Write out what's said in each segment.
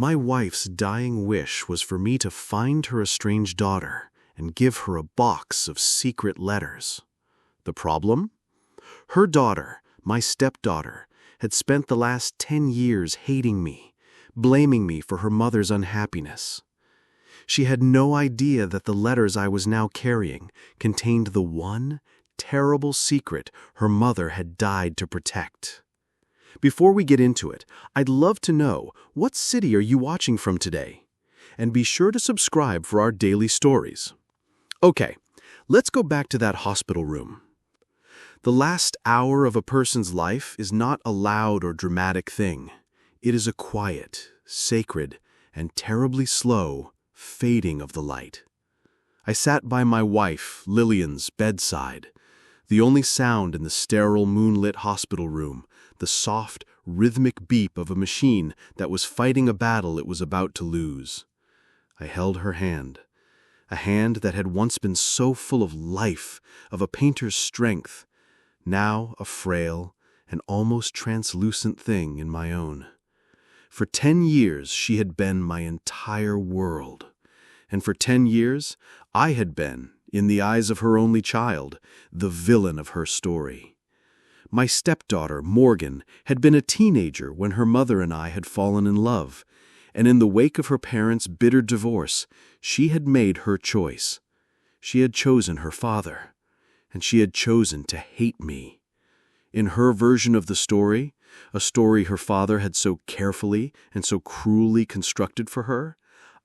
My wife's dying wish was for me to find her estranged daughter and give her a box of secret letters. The problem? Her daughter, my stepdaughter, had spent the last 10 years hating me, blaming me for her mother's unhappiness. She had no idea that the letters I was now carrying contained the one terrible secret her mother had died to protect. Before we get into it, I'd love to know, what city are you watching from today? And be sure to subscribe for our daily stories. Okay, let's go back to that hospital room. The last hour of a person's life is not a loud or dramatic thing. It is a quiet, sacred, and terribly slow fading of the light. I sat by my wife, Lillian's, bedside. The only sound in the sterile, moonlit hospital room, the soft, rhythmic beep of a machine that was fighting a battle it was about to lose. I held her hand, a hand that had once been so full of life, of a painter's strength, now a frail and almost translucent thing in my own. For 10 years she had been my entire world, and for 10 years I had been, in the eyes of her only child, the villain of her story. My stepdaughter, Morgan, had been a teenager when her mother and I had fallen in love, and in the wake of her parents' bitter divorce, she had made her choice. She had chosen her father, and she had chosen to hate me. In her version of the story, a story her father had so carefully and so cruelly constructed for her,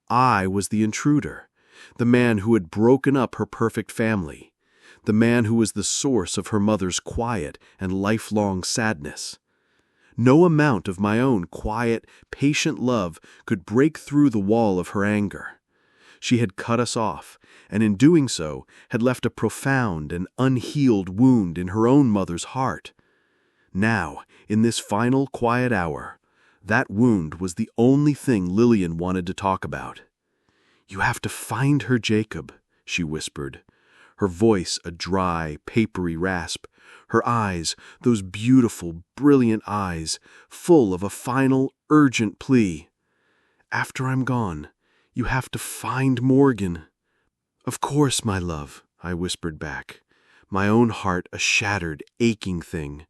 I was the intruder, the man who had broken up her perfect family, the man who was the source of her mother's quiet and lifelong sadness. No amount of my own quiet, patient love could break through the wall of her anger. She had cut us off, and in doing so had left a profound and unhealed wound in her own mother's heart. Now, in this final quiet hour, that wound was the only thing Lillian wanted to talk about. "You have to find her, Jacob," she whispered, her voice a dry, papery rasp, her eyes, those beautiful, brilliant eyes, full of a final, urgent plea. "After I'm gone, you have to find Morgan." "Of course, my love," I whispered back, my own heart a shattered, aching thing.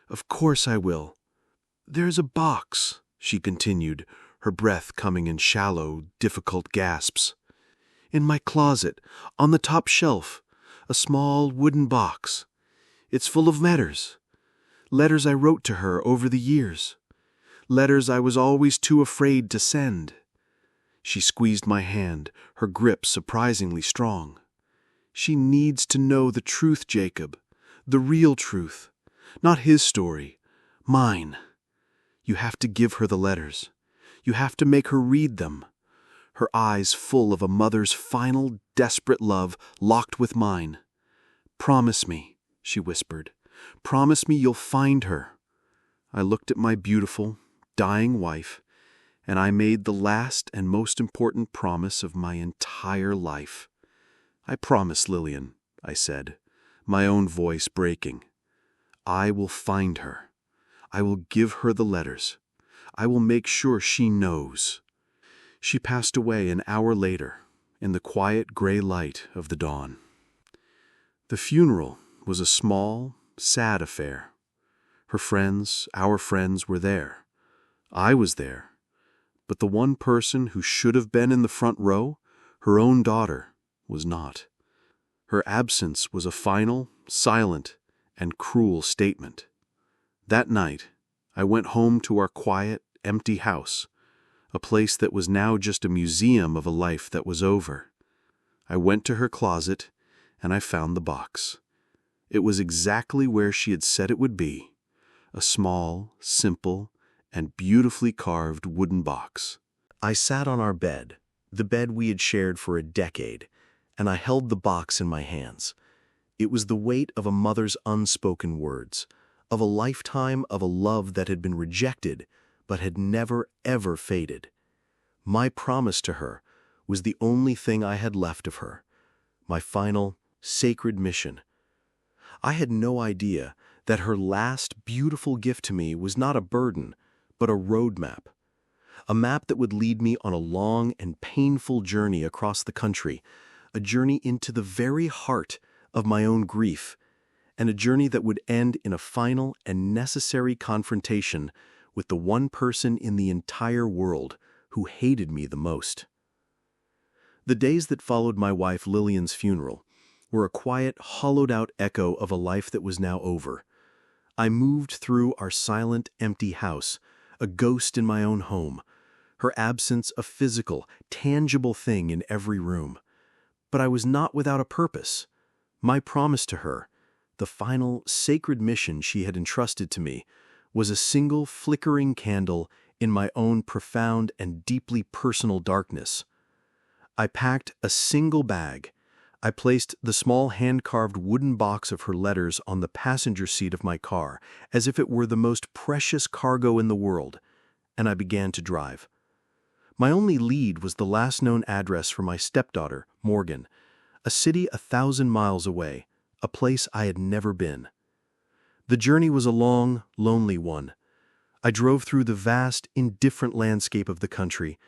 "Of course I will." "There's a box," she continued, her breath coming in shallow, difficult gasps. "In my closet, on the top shelf, a small wooden box. It's full of letters. Letters I wrote to her over the years. Letters I was always too afraid to send." She squeezed my hand, her grip surprisingly strong. "She needs to know the truth, Jacob, the real truth. Not his story, mine. You have to give her the letters. You have to make her read them." Her eyes full of a mother's final, desperate love locked with mine. "Promise me," she whispered. "Promise me you'll find her." I looked at my beautiful, dying wife, and I made the last and most important promise of my entire life. "I promise, Lillian," I said, my own voice breaking. "I will find her. I will give her the letters. I will make sure she knows." She passed away an hour later, in the quiet gray light of the dawn. The funeral was a small, sad affair. Her friends, our friends, were there. I was there. But the one person who should have been in the front row, her own daughter, was not. Her absence was a final, silent, and cruel statement. That night, I went home to our quiet, empty house, a place that was now just a museum of a life that was over. I went to her closet, and I found the box. It was exactly where she had said it would be, a small, simple, and beautifully carved wooden box. I sat on our bed, the bed we had shared for a decade, and I held the box in my hands. It was the weight of a mother's unspoken words, of a lifetime of a love that had been rejected but had never, ever faded. My promise to her was the only thing I had left of her, my final, sacred mission. I had no idea that her last beautiful gift to me was not a burden, but a roadmap. a map that would lead me on a long and painful journey across the country, a journey into the very heart of my own grief, and a journey that would end in a final and necessary confrontation with the one person in the entire world who hated me the most. The days that followed my wife Lillian's funeral were a quiet, hollowed-out echo of a life that was now over. I moved through our silent, empty house, a ghost in my own home, her absence a physical, tangible thing in every room. But I was not without a purpose. My promise to her, the final, sacred mission she had entrusted to me, was a single flickering candle in my own profound and deeply personal darkness. I packed a single bag. I placed the small hand-carved wooden box of her letters on the passenger seat of my car, as if it were the most precious cargo in the world, and I began to drive. My only lead was the last known address for my stepdaughter, Morgan, a city 1,000 miles away, a place I had never been. The journey was a long, lonely one. I drove through the vast, indifferent landscape of the country,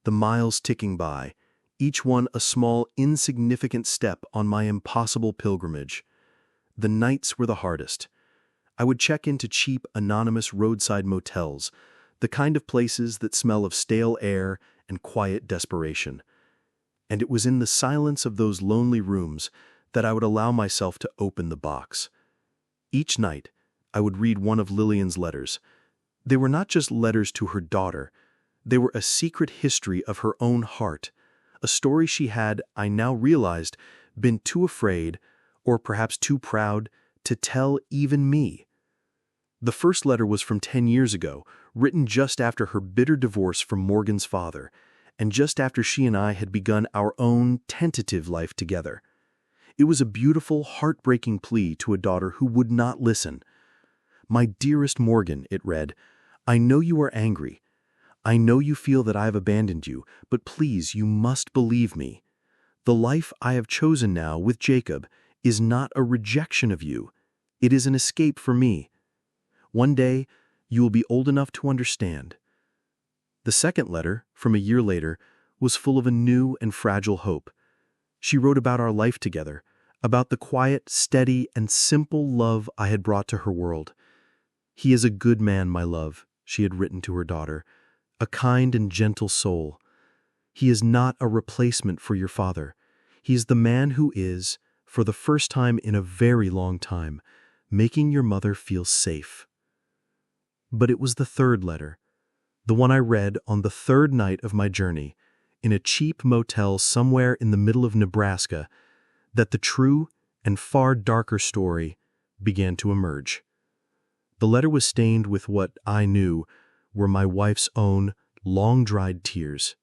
the miles ticking by, each one a small, insignificant step on my impossible pilgrimage. The nights were the hardest. I would check into cheap, anonymous roadside motels, the kind of places that smell of stale air and quiet desperation. And it was in the silence of those lonely rooms that I would allow myself to open the box. Each night, I would read one of Lillian's letters. They were not just letters to her daughter. They were a secret history of her own heart, a story she had, I now realized, been too afraid, or perhaps too proud, to tell even me. The first letter was from 10 years ago, written just after her bitter divorce from Morgan's father, and just after she and I had begun our own tentative life together. It was a beautiful, heartbreaking plea to a daughter who would not listen. "My dearest Morgan," it read, "I know you are angry. I know you feel that I have abandoned you, but please, you must believe me. The life I have chosen now with Jacob is not a rejection of you. It is an escape for me. One day, you will be old enough to understand." The second letter, from a year later, was full of a new and fragile hope. She wrote about our life together, about the quiet, steady, and simple love I had brought to her world. "He is a good man, my love," she had written to her daughter, "a kind and gentle soul. He is not a replacement for your father. He is the man who is, for the first time in a very long time, making your mother feel safe." But it was the third letter, the one I read on the third night of my journey, in a cheap motel somewhere in the middle of Nebraska, that the true and far darker story began to emerge. The letter was stained with what I knew were my wife's own long-dried tears.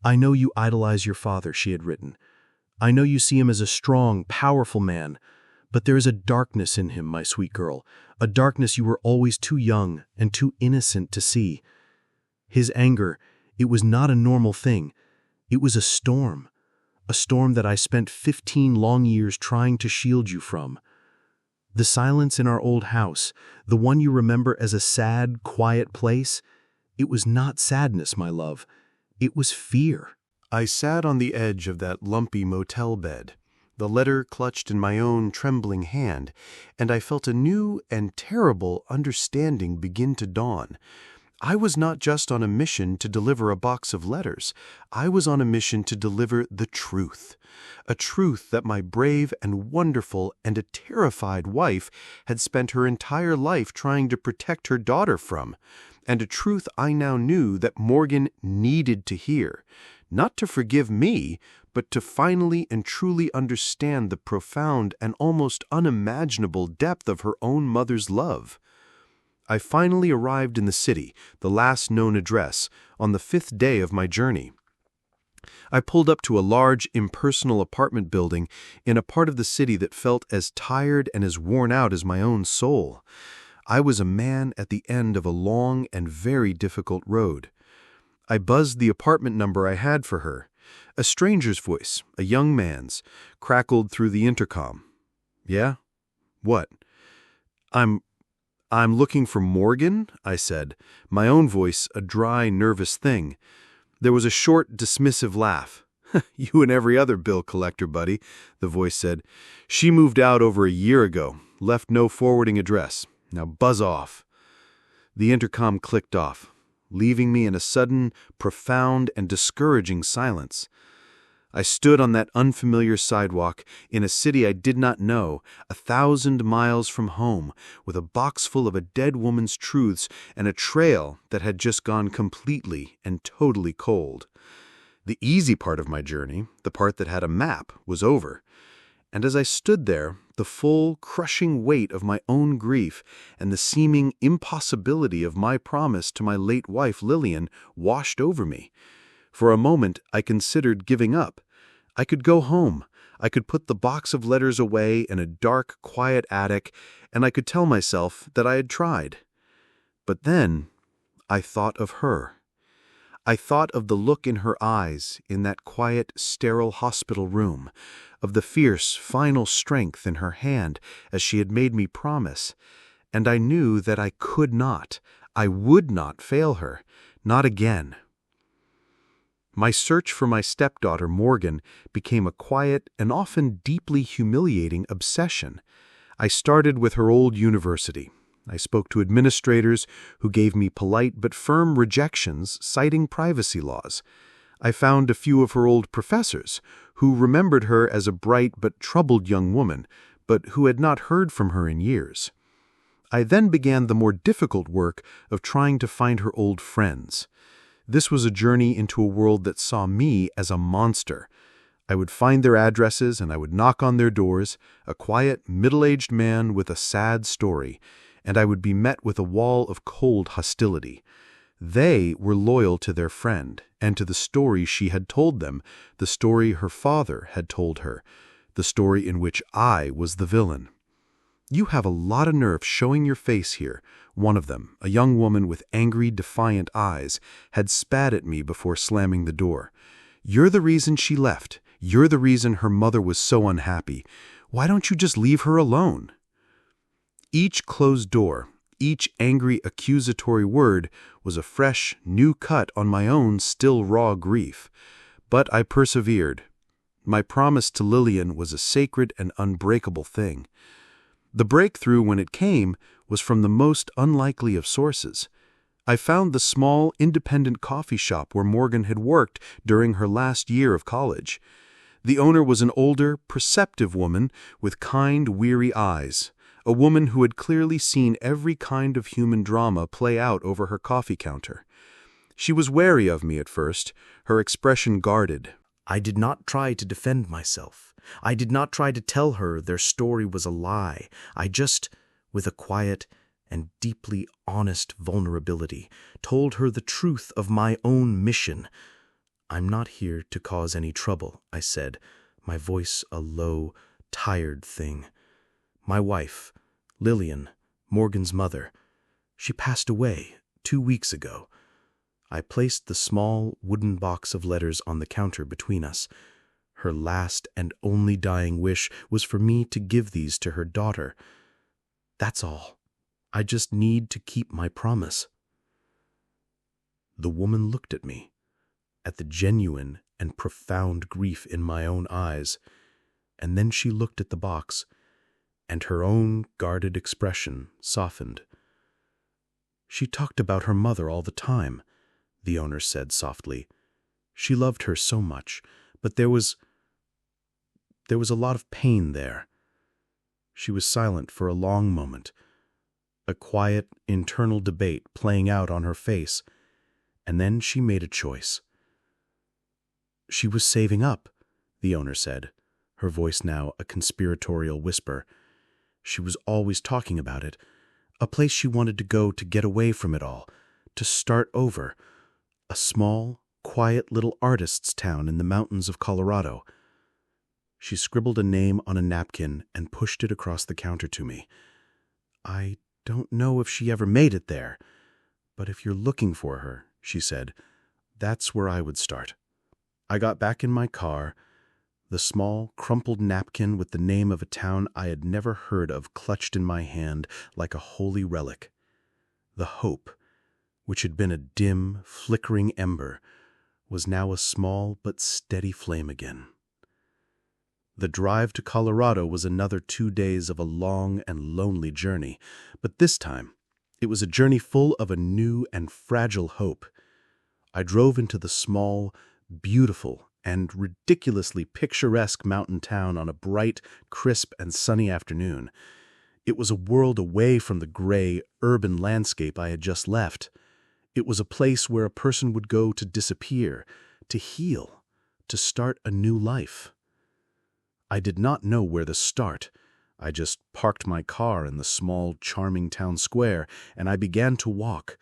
"I know you idolize your father," she had written. "I know you see him as a strong, powerful man, but there is a darkness in him, my sweet girl, a darkness you were always too young and too innocent to see. His anger, it was not a normal thing. It was a storm that I spent 15 long years trying to shield you from. The silence in our old house, the one you remember as a sad, quiet place, it was not sadness, my love. It was fear." I sat on the edge of that lumpy motel bed, the letter clutched in my own trembling hand, and I felt a new and terrible understanding begin to dawn. I was not just on a mission to deliver a box of letters. I was on a mission to deliver the truth, a truth that my brave and wonderful and a terrified wife had spent her entire life trying to protect her daughter from, and a truth I now knew that Morgan needed to hear, not to forgive me, but to finally and truly understand the profound and almost unimaginable depth of her own mother's love. I finally arrived in the city, the last known address, on the 5th day of my journey. I pulled up to a large, impersonal apartment building in a part of the city that felt as tired and as worn out as my own soul. I was a man at the end of a long and very difficult road. I buzzed the apartment number I had for her. A stranger's voice, a young man's, crackled through the intercom. "Yeah? What?" "I'm looking for Morgan," I said, my own voice a dry, nervous thing. There was a short, dismissive laugh. "You and every other bill collector, buddy," the voice said. "She moved out over a year ago, left no forwarding address. Now buzz off." The intercom clicked off, leaving me in a sudden, profound, and discouraging silence. I stood on that unfamiliar sidewalk in a city I did not know, 1,000 miles from home, with a box full of a dead woman's truths and a trail that had just gone completely and totally cold. The easy part of my journey, the part that had a map, was over. And as I stood there, the full, crushing weight of my own grief and the seeming impossibility of my promise to my late wife Lillian washed over me. For a moment, I considered giving up. I could go home. I could put the box of letters away in a dark, quiet attic, and I could tell myself that I had tried. But then, I thought of her. I thought of the look in her eyes in that quiet, sterile hospital room, of the fierce, final strength in her hand as she had made me promise, and I knew that I could not, I would not fail her, not again. My search for my stepdaughter, Morgan, became a quiet and often deeply humiliating obsession. I started with her old university. I spoke to administrators who gave me polite but firm rejections, citing privacy laws. I found a few of her old professors who remembered her as a bright but troubled young woman, but who had not heard from her in years. I then began the more difficult work of trying to find her old friends. This was a journey into a world that saw me as a monster. I would find their addresses and I would knock on their doors, a quiet, middle-aged man with a sad story, and I would be met with a wall of cold hostility. They were loyal to their friend and to the story she had told them, the story her father had told her, the story in which I was the villain. "You have a lot of nerve showing your face here," one of them, a young woman with angry, defiant eyes, had spat at me before slamming the door. "You're the reason she left. You're the reason her mother was so unhappy. Why don't you just leave her alone?" Each closed door, each angry accusatory word was a fresh, new cut on my own still raw grief. But I persevered. My promise to Lillian was a sacred and unbreakable thing. The breakthrough, when it came, was from the most unlikely of sources. I found the small, independent coffee shop where Morgan had worked during her last year of college. The owner was an older, perceptive woman with kind, weary eyes, a woman who had clearly seen every kind of human drama play out over her coffee counter. She was wary of me at first, her expression guarded. I did not try to defend myself. I did not try to tell her their story was a lie. I just, with a quiet and deeply honest vulnerability, told her the truth of my own mission. "I'm not here to cause any trouble," I said, my voice a low, tired thing. "My wife, Lillian, Morgan's mother, she passed away 2 weeks ago." I placed the small wooden box of letters on the counter between us. Her last and only dying wish was for me to give these to her daughter. That's all. I just need to keep my promise. The woman looked at me, at the genuine and profound grief in my own eyes, and then she looked at the box, and her own guarded expression softened. "She talked about her mother all the time," the owner said softly. "She loved her so much, but there was a lot of pain there." She was silent for a long moment, a quiet, internal debate playing out on her face, and then she made a choice. "She was saving up," the owner said, her voice now a conspiratorial whisper. "She was always talking about it, a place she wanted to go to get away from it all, to start over, a small, quiet little artist's town in the mountains of Colorado." She scribbled a name on a napkin and pushed it across the counter to me. "I don't know if she ever made it there, but if you're looking for her," she said, "that's where I would start." I got back in my car. the small, crumpled napkin with the name of a town I had never heard of clutched in my hand like a holy relic. The hope, which had been a dim, flickering ember, was now a small but steady flame again. The drive to Colorado was another 2 days of a long and lonely journey, but this time it was a journey full of a new and fragile hope. I drove into the small, beautiful, and ridiculously picturesque mountain town on a bright, crisp, and sunny afternoon. It was a world away from the gray, urban landscape I had just left. It was a place where a person would go to disappear, to heal, to start a new life. I did not know where to start. I just parked my car in the small, charming town square, and I began to walk,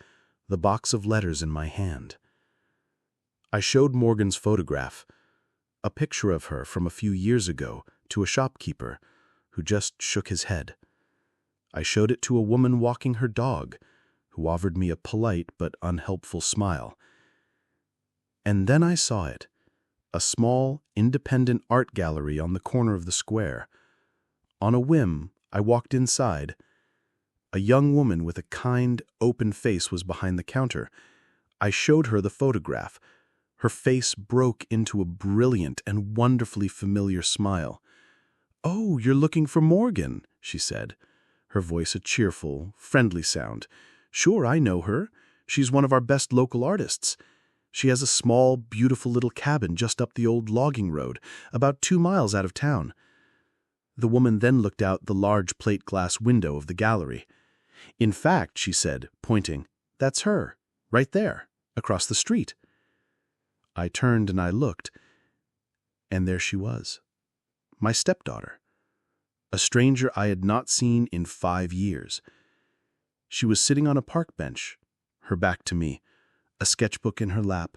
the box of letters in my hand. I showed Morgan's photograph, a picture of her from a few years ago, to a shopkeeper, who just shook his head. I showed it to a woman walking her dog, who offered me a polite but unhelpful smile. And then I saw it, a small, independent art gallery on the corner of the square. On a whim, I walked inside. A young woman with a kind, open face was behind the counter. I showed her the photograph. Her face broke into a brilliant and wonderfully familiar smile. "Oh, you're looking for Morgan," she said, her voice a cheerful, friendly sound. "Sure, I know her. She's one of our best local artists. She has a small, beautiful little cabin just up the old logging road, about 2 miles out of town." The woman then looked out the large plate glass window of the gallery. "In fact," she said, pointing, "that's her, right there, across the street." I turned and I looked, and there she was, my stepdaughter, a stranger I had not seen in 5 years. She was sitting on a park bench, her back to me, a sketchbook in her lap,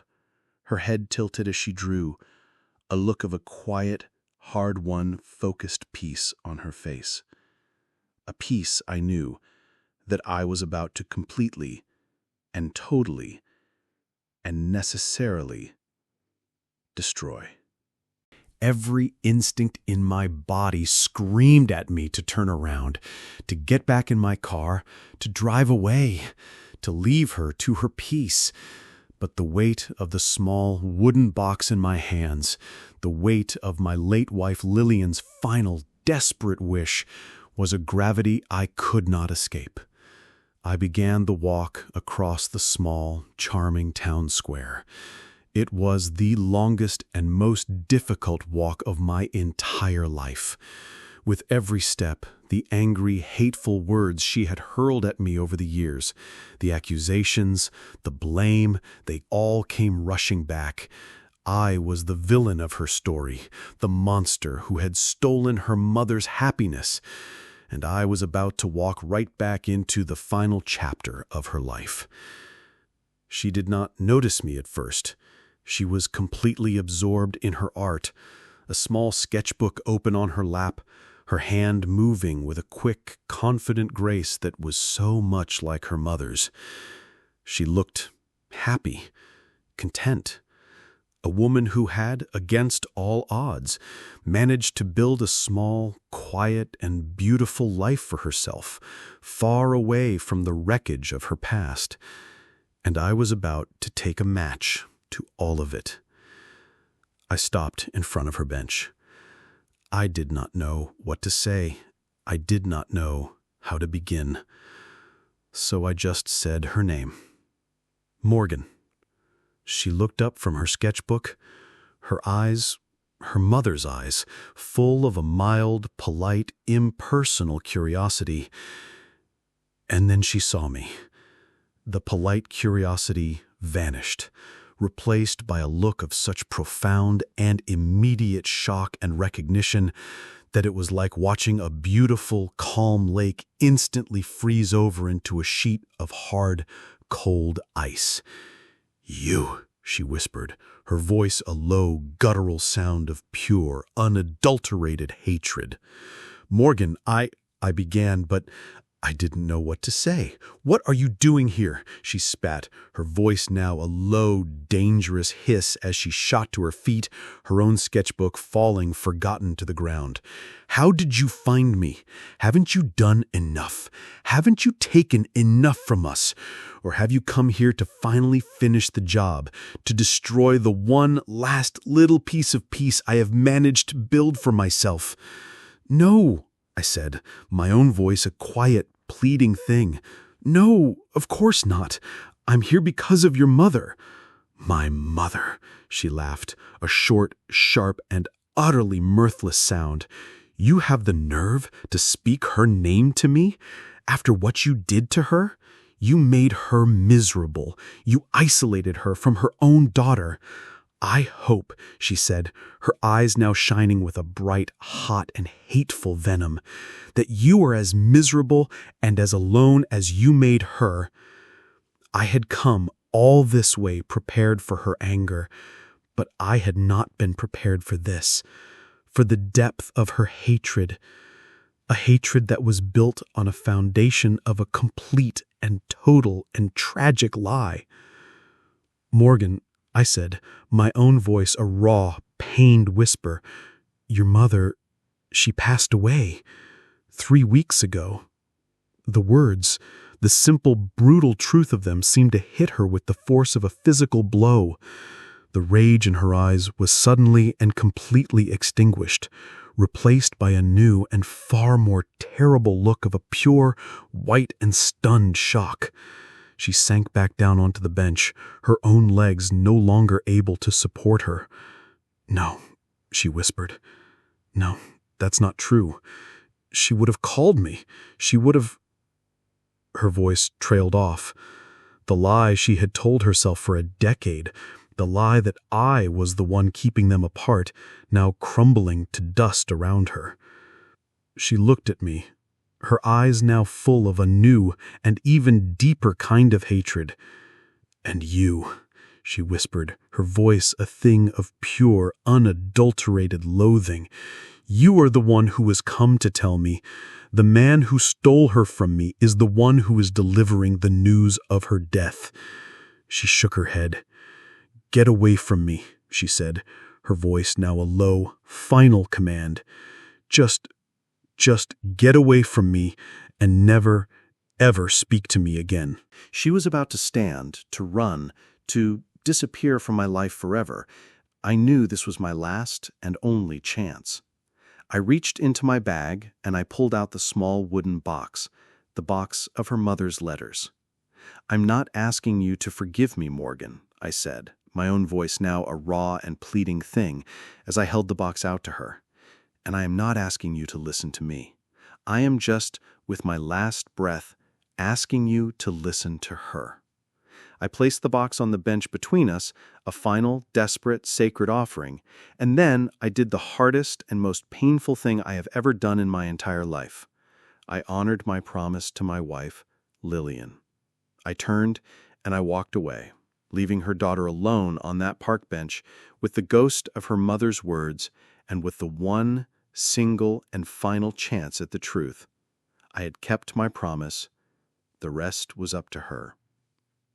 her head tilted as she drew, a look of a quiet, hard-won, focused peace on her face. A peace, I knew, that I was about to completely and totally and necessarily destroy. Every instinct in my body screamed at me to turn around, to get back in my car, to drive away, to leave her to her peace. But the weight of the small wooden box in my hands, the weight of my late wife Lillian's final desperate wish, was a gravity I could not escape. I began the walk across the small, charming town square. It was the longest and most difficult walk of my entire life. With every step, the angry, hateful words she had hurled at me over the years, the accusations, the blame, they all came rushing back. I was the villain of her story, the monster who had stolen her mother's happiness, and I was about to walk right back into the final chapter of her life. She did not notice me at first. She was completely absorbed in her art, a small sketchbook open on her lap, her hand moving with a quick, confident grace that was so much like her mother's. She looked happy, content, a woman who had, against all odds, managed to build a small, quiet, and beautiful life for herself, far away from the wreckage of her past. And I was about to take a match to all of it. I stopped in front of her bench. I did not know what to say. I did not know how to begin. So I just said her name. Morgan. She looked up from her sketchbook, her eyes, her mother's eyes, full of a mild, polite, impersonal curiosity. And then she saw me. The polite curiosity vanished, replaced by a look of such profound and immediate shock and recognition that it was like watching a beautiful, calm lake instantly freeze over into a sheet of hard, cold ice. "You," she whispered, her voice a low, guttural sound of pure, unadulterated hatred. "Morgan, I began, but I didn't know what to say. "What are you doing here?" she spat, her voice now a low, dangerous hiss as she shot to her feet, her own sketchbook falling forgotten to the ground. "How did you find me? Haven't you done enough? Haven't you taken enough from us? Or have you come here to finally finish the job, to destroy the one last little piece of peace I have managed to build for myself?" "No," I said, my own voice a quiet, pleading thing. "No, of course not. I'm here because of your mother." "My mother," she laughed, a short, sharp, and utterly mirthless sound. "You have the nerve to speak her name to me? After what you did to her? You made her miserable. You isolated her from her own daughter. I hope," she said, her eyes now shining with a bright, hot, and hateful venom, "that you are as miserable and as alone as you made her." I had come all this way prepared for her anger, but I had not been prepared for this, for the depth of her hatred, a hatred that was built on a foundation of a complete and total and tragic lie. "Morgan," I said, my own voice a raw, pained whisper, "your mother, she passed away 3 weeks ago." The words, the simple, brutal truth of them seemed to hit her with the force of a physical blow. The rage in her eyes was suddenly and completely extinguished, replaced by a new and far more terrible look of a pure, white and stunned shock. She sank back down onto the bench, her own legs no longer able to support her. "No," she whispered. "No, that's not true. She would have called me. She would have—" Her voice trailed off. The lie she had told herself for a decade, the lie that I was the one keeping them apart, now crumbling to dust around her. She looked at me, her eyes now full of a new and even deeper kind of hatred. "And you," she whispered, her voice a thing of pure, unadulterated loathing, "you are the one who has come to tell me. The man who stole her from me is the one who is delivering the news of her death." She shook her head. "Get away from me," she said, her voice now a low, final command. Just get away from me and never, ever speak to me again." She was about to stand, to run, to disappear from my life forever. I knew this was my last and only chance. I reached into my bag and I pulled out the small wooden box, the box of her mother's letters. "I'm not asking you to forgive me, Morgan," I said, my own voice now a raw and pleading thing as I held the box out to her. "And I am not asking you to listen to me. I am just, with my last breath, asking you to listen to her." I placed the box on the bench between us, a final, desperate, sacred offering, and then I did the hardest and most painful thing I have ever done in my entire life. I honored my promise to my wife, Lillian. I turned and I walked away, leaving her daughter alone on that park bench with the ghost of her mother's words and with the one single and final chance at the truth. I had kept my promise. The rest was up to her.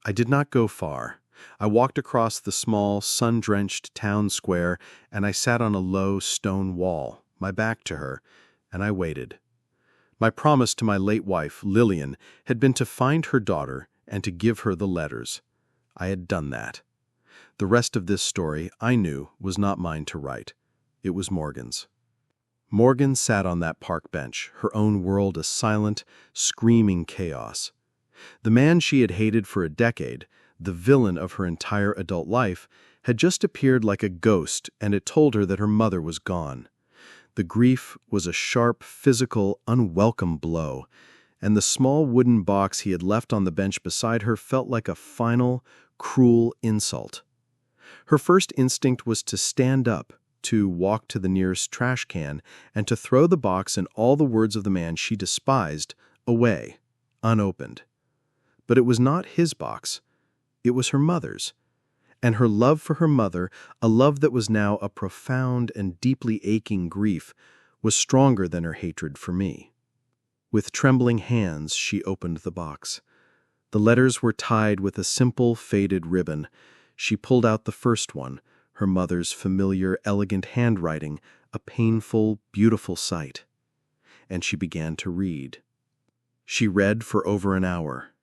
I did not go far. I walked across the small, sun-drenched town square, and I sat on a low stone wall, my back to her, and I waited. My promise to my late wife, Lillian, had been to find her daughter and to give her the letters. I had done that. The rest of this story, I knew, was not mine to write. It was Morgan's. Morgan sat on that park bench, her own world a silent, screaming chaos. The man she had hated for a decade, the villain of her entire adult life, had just appeared like a ghost, and it told her that her mother was gone. The grief was a sharp, physical, unwelcome blow, and the small wooden box he had left on the bench beside her felt like a final, cruel insult. Her first instinct was to stand up, to walk to the nearest trash can, and to throw the box and all the words of the man she despised away, unopened. But it was not his box. It was her mother's. And her love for her mother, a love that was now a profound and deeply aching grief, was stronger than her hatred for me. With trembling hands, she opened the box. The letters were tied with a simple, faded ribbon. She pulled out the first one, her mother's familiar, elegant handwriting, a painful, beautiful sight. And she began to read. She read for over an hour.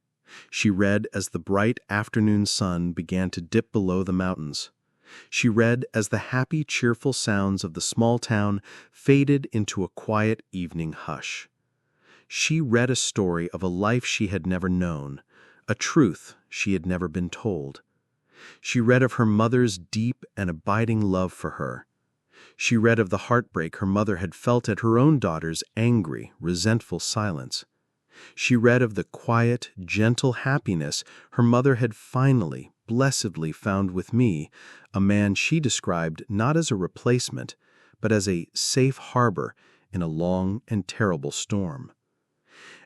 She read as the bright afternoon sun began to dip below the mountains. She read as the happy, cheerful sounds of the small town faded into a quiet evening hush. She read a story of a life she had never known, a truth she had never been told. She read of her mother's deep and abiding love for her. She read of the heartbreak her mother had felt at her own daughter's angry, resentful silence. She read of the quiet, gentle happiness her mother had finally, blessedly found with me, a man she described not as a replacement, but as a safe harbor in a long and terrible storm.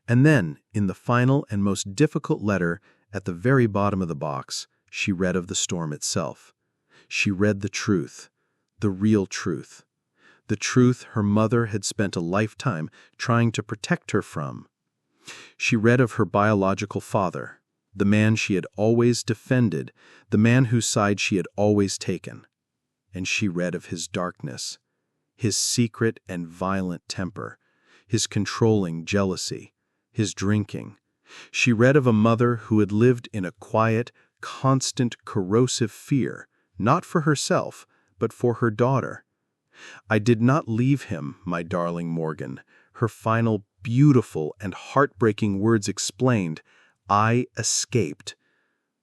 And then, in the final and most difficult letter, at the very bottom of the box, she read of the storm itself. She read the truth, the real truth, the truth her mother had spent a lifetime trying to protect her from. She read of her biological father, the man she had always defended, the man whose side she had always taken. And she read of his darkness, his secret and violent temper, his controlling jealousy, his drinking. She read of a mother who had lived in a quiet, constant, corrosive fear, not for herself, but for her daughter. "I did not leave him, my darling Morgan," her final beautiful and heartbreaking words explained. "I escaped."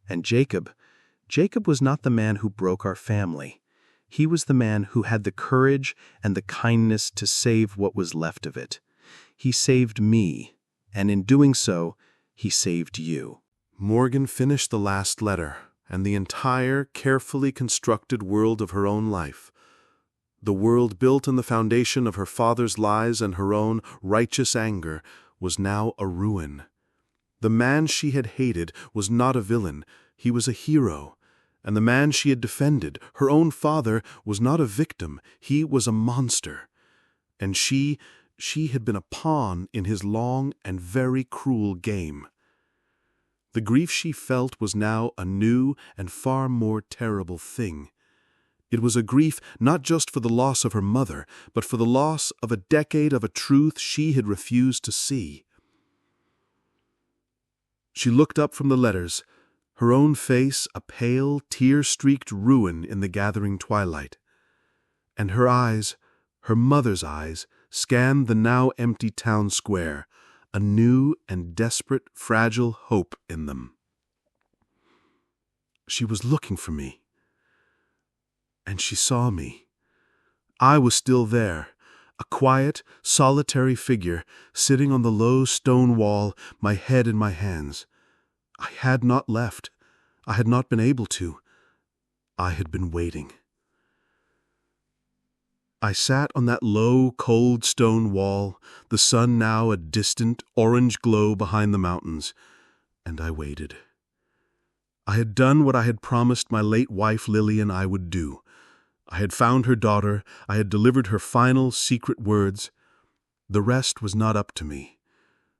And Jacob was not the man who broke our family. He was the man who had the courage and the kindness to save what was left of it. He saved me, and in doing so, he saved you. Morgan finished the last letter, and the entire, carefully constructed world of her own life, the world built on the foundation of her father's lies and her own righteous anger, was now a ruin. The man she had hated was not a villain, he was a hero. And the man she had defended, her own father, was not a victim, he was a monster. And she had been a pawn in his long and very cruel game. The grief she felt was now a new and far more terrible thing. It was a grief not just for the loss of her mother, but for the loss of a decade of a truth she had refused to see. She looked up from the letters, her own face a pale, tear-streaked ruin in the gathering twilight. And her eyes, her mother's eyes, scanned the now empty town square, a new and desperate, fragile hope in them. She was looking for me. And she saw me. I was still there, a quiet, solitary figure, sitting on the low stone wall, my head in my hands. I had not left. I had not been able to. I had been waiting. I sat on that low, cold stone wall, the sun now a distant, orange glow behind the mountains, and I waited. I had done what I had promised my late wife Lillian I would do. I had found her daughter, I had delivered her final, secret words. The rest was not up to me.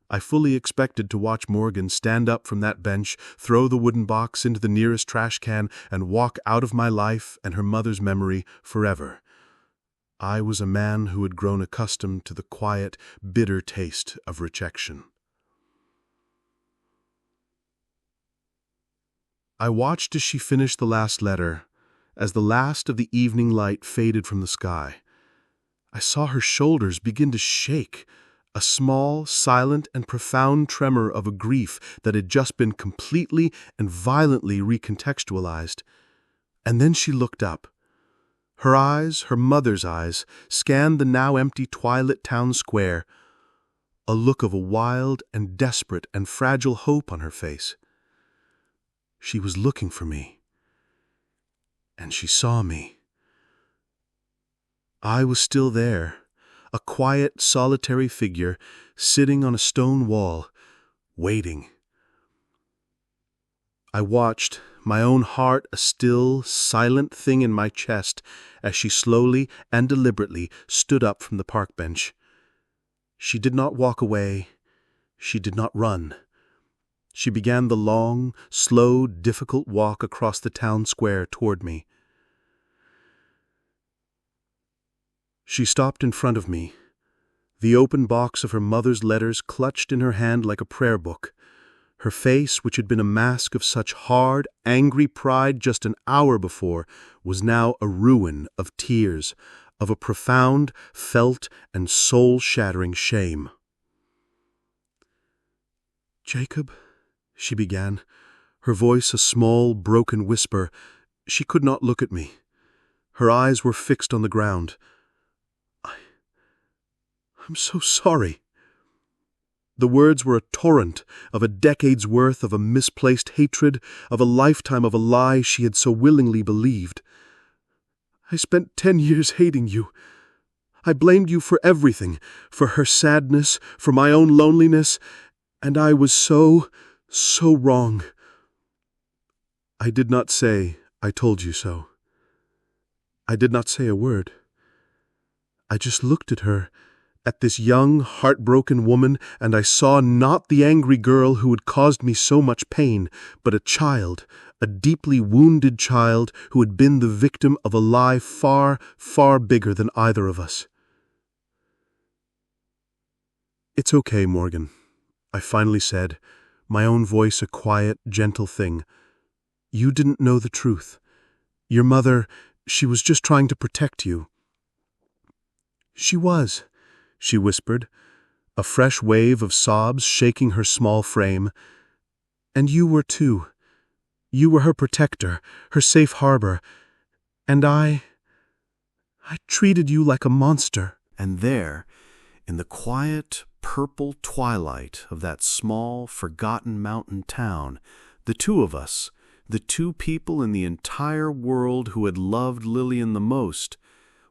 I fully expected to watch Morgan stand up from that bench, throw the wooden box into the nearest trash can, and walk out of my life and her mother's memory forever. I was a man who had grown accustomed to the quiet, bitter taste of rejection. I watched as she finished the last letter, as the last of the evening light faded from the sky. I saw her shoulders begin to shake, a small, silent, and profound tremor of a grief that had just been completely and violently recontextualized. And then she looked up. Her eyes, her mother's eyes, scanned the now empty twilit town square, a look of a wild and desperate and fragile hope on her face. She was looking for me. And she saw me. I was still there, a quiet, solitary figure sitting on a stone wall, waiting. I watched, my own heart a still, silent thing in my chest, as she slowly and deliberately stood up from the park bench. She did not walk away. She did not run. She began the long, slow, difficult walk across the town square toward me. She stopped in front of me, the open box of her mother's letters clutched in her hand like a prayer book. Her face, which had been a mask of such hard, angry pride just an hour before, was now a ruin of tears, of a profound, felt, and soul-shattering shame. "Jacob," she began, her voice a small, broken whisper. She could not look at me. Her eyes were fixed on the ground. "I'm so sorry." The words were a torrent of a decade's worth of a misplaced hatred, of a lifetime of a lie she had so willingly believed. "I spent 10 years hating you. I blamed you for everything, for her sadness, for my own loneliness, and I was so wrong. I did not say, 'I told you so.' I did not say a word. I just looked at her, at this young, heartbroken woman, and I saw not the angry girl who had caused me so much pain, but a child, a deeply wounded child who had been the victim of a lie far, far bigger than either of us. "It's okay, Morgan," I finally said, my own voice a quiet, gentle thing. "You didn't know the truth. Your mother, she was just trying to protect you." "She was," she whispered, a fresh wave of sobs shaking her small frame. "And you were too. You were her protector, her safe harbor. And I treated you like a monster." And there, in the quiet, purple twilight of that small, forgotten mountain town, the two of us, the two people in the entire world who had loved Lillian the most,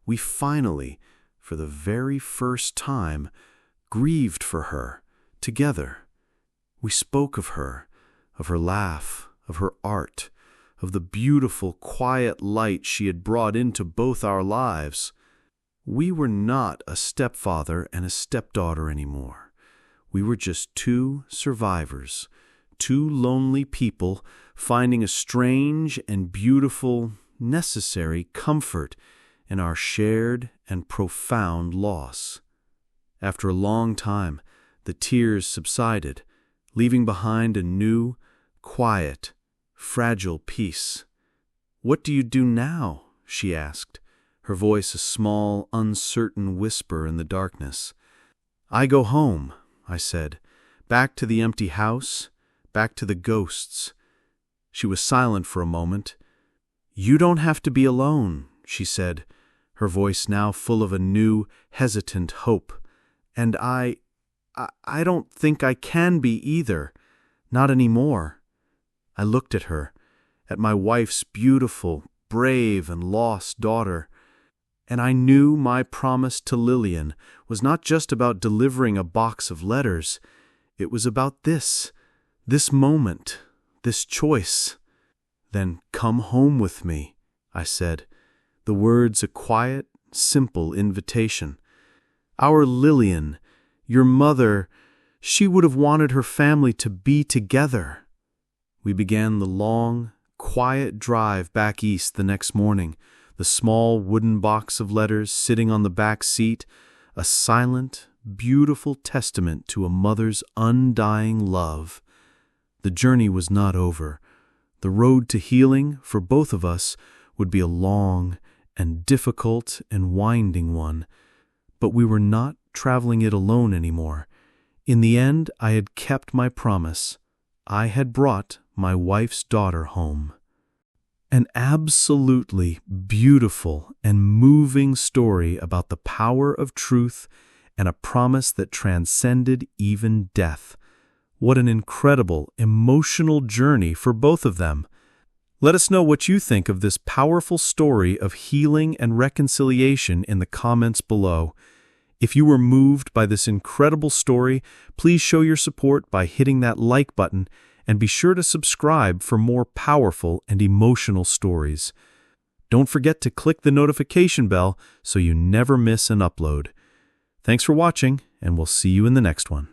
we finally, for the very first time, grieved for her, together. We spoke of her laugh, of her art, of the beautiful, quiet light she had brought into both our lives. We were not a stepfather and a stepdaughter anymore. We were just two survivors, two lonely people finding a strange and beautiful, necessary comfort in our shared and profound loss. After a long time, the tears subsided, leaving behind a new, quiet, fragile peace. "What do you do now?" she asked, her voice a small, uncertain whisper in the darkness. "I go home," I said, "back to the empty house, back to the ghosts." She was silent for a moment. "You don't have to be alone," she said, her voice now full of a new, hesitant hope. "And I don't think I can be either, not anymore." I looked at her, at my wife's beautiful, brave, and lost daughter, and I knew my promise to Lillian was not just about delivering a box of letters. It was about this moment, this choice. "Then come home with me," I said, the words a quiet, simple invitation. "Our Lillian, your mother, she would have wanted her family to be together." We began the long, quiet drive back east the next morning, the small wooden box of letters sitting on the back seat, a silent, beautiful testament to a mother's undying love. The journey was not over. The road to healing, for both of us, would be a long and difficult and winding one. But we were not traveling it alone anymore. In the end, I had kept my promise. I had brought my wife's daughter home. An absolutely beautiful and moving story about the power of truth and a promise that transcended even death. What an incredible, emotional journey for both of them. Let us know what you think of this powerful story of healing and reconciliation in the comments below. If you were moved by this incredible story, please show your support by hitting that like button and be sure to subscribe for more powerful and emotional stories. Don't forget to click the notification bell so you never miss an upload. Thanks for watching, and we'll see you in the next one.